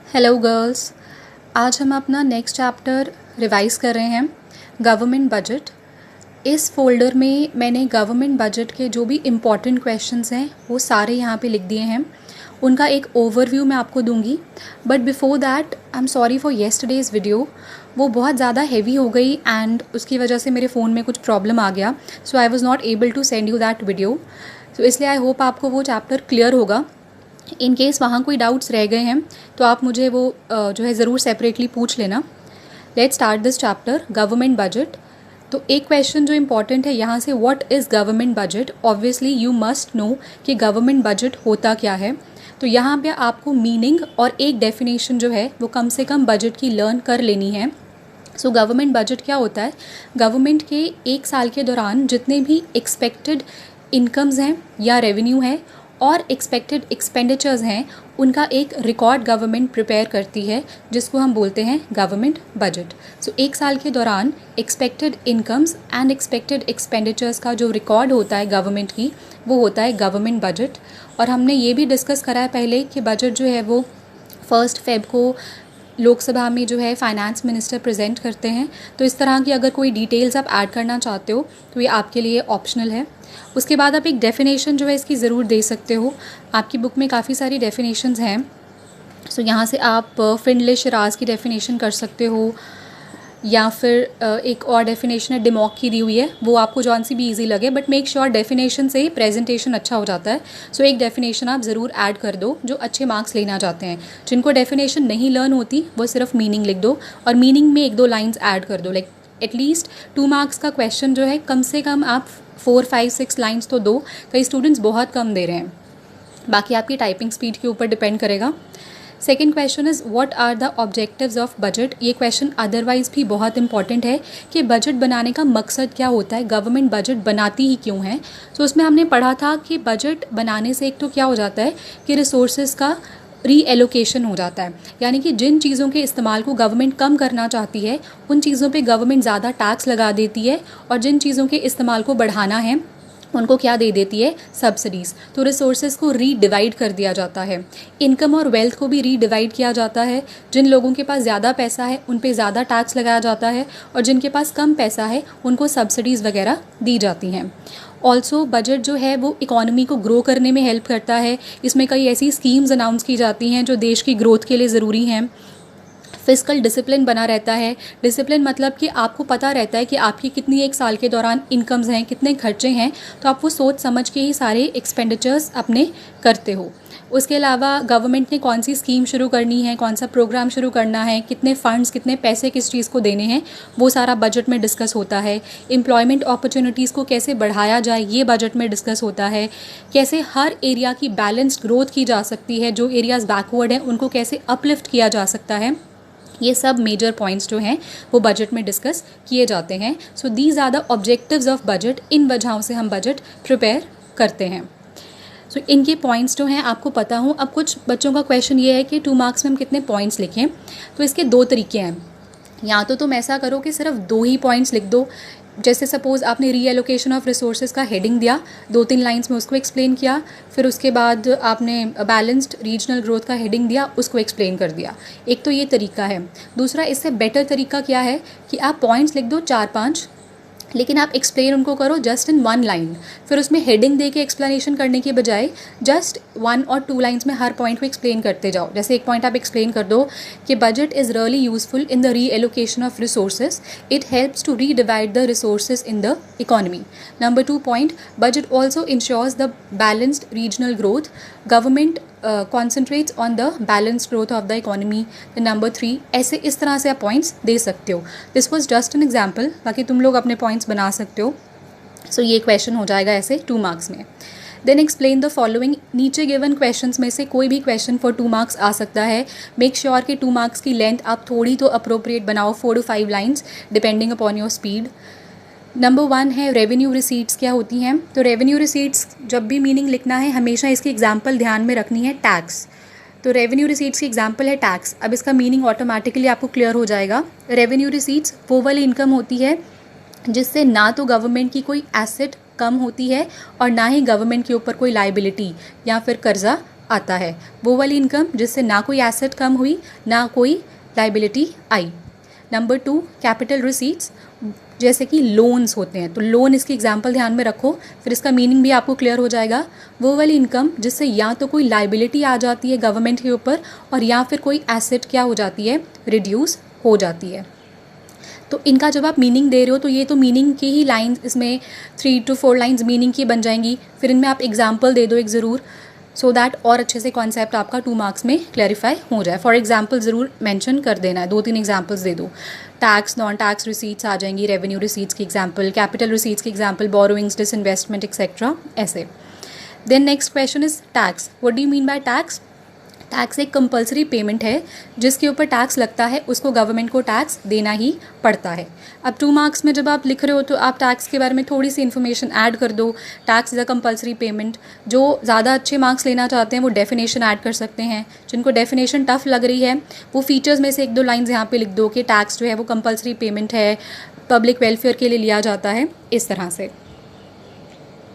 Hello girls. आज हम अपना नेक्स्ट चैप्टर रिवाइज कर रहे हैं, गवर्नमेंट बजट। इस फोल्डर में मैंने गवर्नमेंट बजट के जो भी इम्पॉर्टेंट क्वेश्चंस हैं वो सारे यहाँ पे लिख दिए हैं। उनका एक ओवरव्यू मैं आपको दूंगी, but before that I am sorry for yesterday's video. वो बहुत ज़्यादा हैवी हो गई एंड उसकी वजह से मेरे फ़ोन में कुछ प्रॉब्लम आ गया, so I was not able to send you that video. तो इसलिए आई होप आपको वो चैप्टर क्लियर होगा। इन केस वहाँ कोई डाउट्स रह गए हैं तो आप मुझे वो जो है ज़रूर सेपरेटली पूछ लेना। Let's start this chapter, government budget. तो एक क्वेश्चन जो इम्पॉर्टेंट है यहाँ से, what is government budget. Obviously you must know कि गवर्नमेंट बजट होता क्या है। तो यहाँ पे आपको मीनिंग और एक डेफिनेशन जो है वो कम से कम बजट की लर्न कर लेनी है। सो गवर्नमेंट बजट क्या होता है? गवर्नमेंट के एक साल के दौरान जितने भी एक्सपेक्टेड इनकम्स हैं या रेवेन्यू है और एक्सपेक्टेड एक्सपेंडिचर्स हैं, उनका एक रिकॉर्ड गवर्नमेंट प्रिपेयर करती है, जिसको हम बोलते हैं गवर्नमेंट बजट। सो एक साल के दौरान expected incomes and expected expenditures का जो रिकॉर्ड होता है गवर्नमेंट की, वो होता है गवर्नमेंट बजट। और हमने ये भी डिस्कस करा है पहले कि बजट जो है वो 1 फ़रवरी को लोकसभा में जो है फाइनेंस मिनिस्टर प्रेजेंट करते हैं। तो इस तरह की अगर कोई डिटेल्स आप ऐड करना चाहते हो तो ये आपके लिए ऑप्शनल है। उसके बाद आप एक डेफिनेशन जो है इसकी ज़रूर दे सकते हो। आपकी बुक में काफ़ी सारी डेफिनेशंस हैं। सो यहाँ से आप फिंडले शिराज की डेफिनेशन कर सकते हो, या फिर एक और डेफिनेशन है डिमॉक की दी हुई है, वो आपको जौन सी भी इजी लगे, बट मेक श्योर डेफिनेशन से ही प्रेजेंटेशन अच्छा हो जाता है। सो एक डेफिनेशन आप ज़रूर ऐड कर दो जो अच्छे मार्क्स लेना चाहते हैं। जिनको डेफिनेशन नहीं लर्न होती वो सिर्फ मीनिंग लिख दो और मीनिंग में 1-2 लाइन्स ऐड कर दो। लाइक एटलीस्ट 2 मार्क्स का क्वेश्चन जो है कम से कम आप 4, 5, 6 लाइन्स तो दो। कई स्टूडेंट्स बहुत कम दे रहे हैं, बाकी आपकी टाइपिंग स्पीड के ऊपर डिपेंड करेगा। Second question is what are the objectives of budget. ये क्वेश्चन अदरवाइज़ भी बहुत इंपॉर्टेंट है कि बजट बनाने का मकसद क्या होता है, गवर्नमेंट बजट बनाती ही क्यों है। तो उसमें हमने पढ़ा था कि बजट बनाने से एक तो क्या हो जाता है कि रिसोर्सेज का री एलोकेशन हो जाता है, यानी कि जिन चीज़ों के इस्तेमाल को गवर्नमेंट कम करना चाहती है उन चीज़ों पे गवर्नमेंट ज़्यादा टैक्स लगा देती है, और जिन चीज़ों के इस्तेमाल को बढ़ाना है उनको क्या दे देती है, सब्सिडीज़। तो रिसोर्सेज को रीडिवाइड कर दिया जाता है, इनकम और वेल्थ को भी रीडिवाइड किया जाता है। जिन लोगों के पास ज़्यादा पैसा है उन पे ज़्यादा टैक्स लगाया जाता है, और जिनके पास कम पैसा है उनको सब्सिडीज़ वगैरह दी जाती हैं। ऑल्सो बजट जो है वो इकोनॉमी को ग्रो करने में हेल्प करता है। इसमें कई ऐसी स्कीम्स अनाउंस की जाती हैं जो देश की ग्रोथ के लिए ज़रूरी हैं। फिजिकल डिसिप्लिन बना रहता है। डिसिप्लिन मतलब कि आपको पता रहता है कि आपकी कितनी एक साल के दौरान इनकम्स हैं, कितने खर्चे हैं, तो आप वो सोच समझ के ही सारे एक्सपेंडिचर्स अपने करते हो। उसके अलावा गवर्नमेंट ने कौन सी स्कीम शुरू करनी है, कौन सा प्रोग्राम शुरू करना है, कितने फ़ंड्स, कितने पैसे किस चीज़ को देने हैं, वो सारा बजट में डिस्कस होता है। एम्प्लॉयमेंट अपॉर्चुनिटीज़ को कैसे बढ़ाया जाए ये बजट में डिस्कस होता है। कैसे हर एरिया की बैलेंस्ड ग्रोथ की जा सकती है, जो एरियाज़ बैकवर्ड हैं उनको कैसे अपलिफ्ट किया जा सकता है, ये सब मेजर पॉइंट्स जो हैं वो बजट में डिस्कस किए जाते हैं। So these are the objectives of budget. इन वजहों से हम बजट प्रिपेयर करते हैं। सो इनके पॉइंट्स जो हैं आपको पता हो। अब कुछ बच्चों का क्वेश्चन ये है कि 2 मार्क्स में हम कितने पॉइंट्स लिखें। तो इसके 2 तरीके हैं। या तो तुम ऐसा करो कि सिर्फ 2 ही पॉइंट्स लिख दो। जैसे सपोज़ आपने रीएलोकेशन ऑफ रिसोर्सेज का हेडिंग दिया, 2-3 लाइंस में उसको एक्सप्लेन किया, फिर उसके बाद आपने बैलेंस्ड रीजनल ग्रोथ का हेडिंग दिया, उसको एक्सप्लेन कर दिया। एक तो ये तरीका है। दूसरा इससे बेटर तरीका क्या है कि आप पॉइंट्स लिख दो 4-5, लेकिन आप एक्सप्लेन उनको करो जस्ट इन 1 लाइन। फिर उसमें हेडिंग दे के एक्सप्लेनेशन करने के बजाय जस्ट 1 और 2 लाइन्स में हर पॉइंट को एक्सप्लेन करते जाओ। जैसे एक पॉइंट आप एक्सप्लेन कर दो कि budget is really useful in the reallocation of resources, it helps to redivide the resources in the economy. Number 2 point, budget also ensures the balanced regional growth, government concentrates on the balanced growth of the economy. Number 3, ऐसे इस तरह से आप points दे सकते हो। This was just an example, बाकी तुम लोग अपने पॉइंट्स बना सकते हो। सो ये क्वेश्चन हो जाएगा ऐसे 2 मार्क्स में। Then explain the following. नीचे गिवन क्वेश्चंस में से कोई भी क्वेश्चन फॉर 2 मार्क्स आ सकता है। मेक श्योर कि 2 मार्क्स की लेंथ आप थोड़ी तो अप्रोप्रिएट बनाओ, 4 to 5 lines depending upon your speed. Number 1 है रेवेन्यू रिसीट्स क्या होती हैं। तो रेवेन्यू रिसीट्स जब भी मीनिंग लिखना है हमेशा इसकी एग्जांपल ध्यान में रखनी है, टैक्स। तो रेवेन्यू रिसीट्स की एग्जांपल है टैक्स। अब इसका मीनिंग ऑटोमेटिकली आपको क्लियर हो जाएगा। रेवेन्यू रिसीट्स वो वाली इनकम होती है जिससे ना तो गवर्नमेंट की कोई एसेट कम होती है और ना ही गवर्नमेंट के ऊपर कोई लाइबिलिटी या फिर कर्जा आता है, वो वाली इनकम जिससे ना कोई एसेट कम हुई ना कोई लाइबिलिटी आई। नंबर 2 कैपिटल रिसीट्स, जैसे कि लोन्स होते हैं, तो लोन इसकी एग्जांपल ध्यान में रखो, फिर इसका मीनिंग भी आपको क्लियर हो जाएगा। वो वाली इनकम जिससे या तो कोई लाइबिलिटी आ जाती है गवर्नमेंट के ऊपर और या फिर कोई एसेट क्या हो जाती है, रिड्यूस हो जाती है। तो इनका जब आप मीनिंग दे रहे हो तो ये तो मीनिंग की ही लाइन्स, इसमें 3 to 4 लाइन्स मीनिंग की बन जाएंगी, फिर इनमें आप एग्जाम्पल दे दो एक ज़रूर, सो दैट और अच्छे से कॉन्सेप्ट आपका 2 मार्क्स में क्लैरिफाई हो जाए। फॉर एग्जाम्पल ज़रूर मेंशन कर देना है, 2-3 एग्जाम्पल्स दे दो। टैक्स, नॉन टैक्स रिसीट्स आ जाएंगी, रेवेन्यू रिसीट्स की एग्जाम्पल, कैपिटल रिसीट्स की एग्जाम्पल, बोरोइंग्स, डिसइन्वेस्टमेंट एक्सेट्रा, ऐसे। Then next question is tax. What do you mean by tax? Tax एक कंपलसरी पेमेंट है, जिसके ऊपर टैक्स लगता है उसको गवर्नमेंट को टैक्स देना ही पड़ता है। अब 2 मार्क्स में जब आप लिख रहे हो तो आप टैक्स के बारे में थोड़ी सी इन्फॉर्मेशन ऐड कर दो। Tax is a compulsory payment. जो ज़्यादा अच्छे मार्क्स लेना चाहते हैं वो डेफिनेशन ऐड कर सकते हैं, जिनको डेफिनेशन टफ लग रही है वो फीचर्स में से 1-2 लाइन्स यहाँ पे लिख दो कि टैक्स जो है वो कंपलसरी पेमेंट है, पब्लिक वेलफेयर के लिए लिया जाता है, इस तरह से।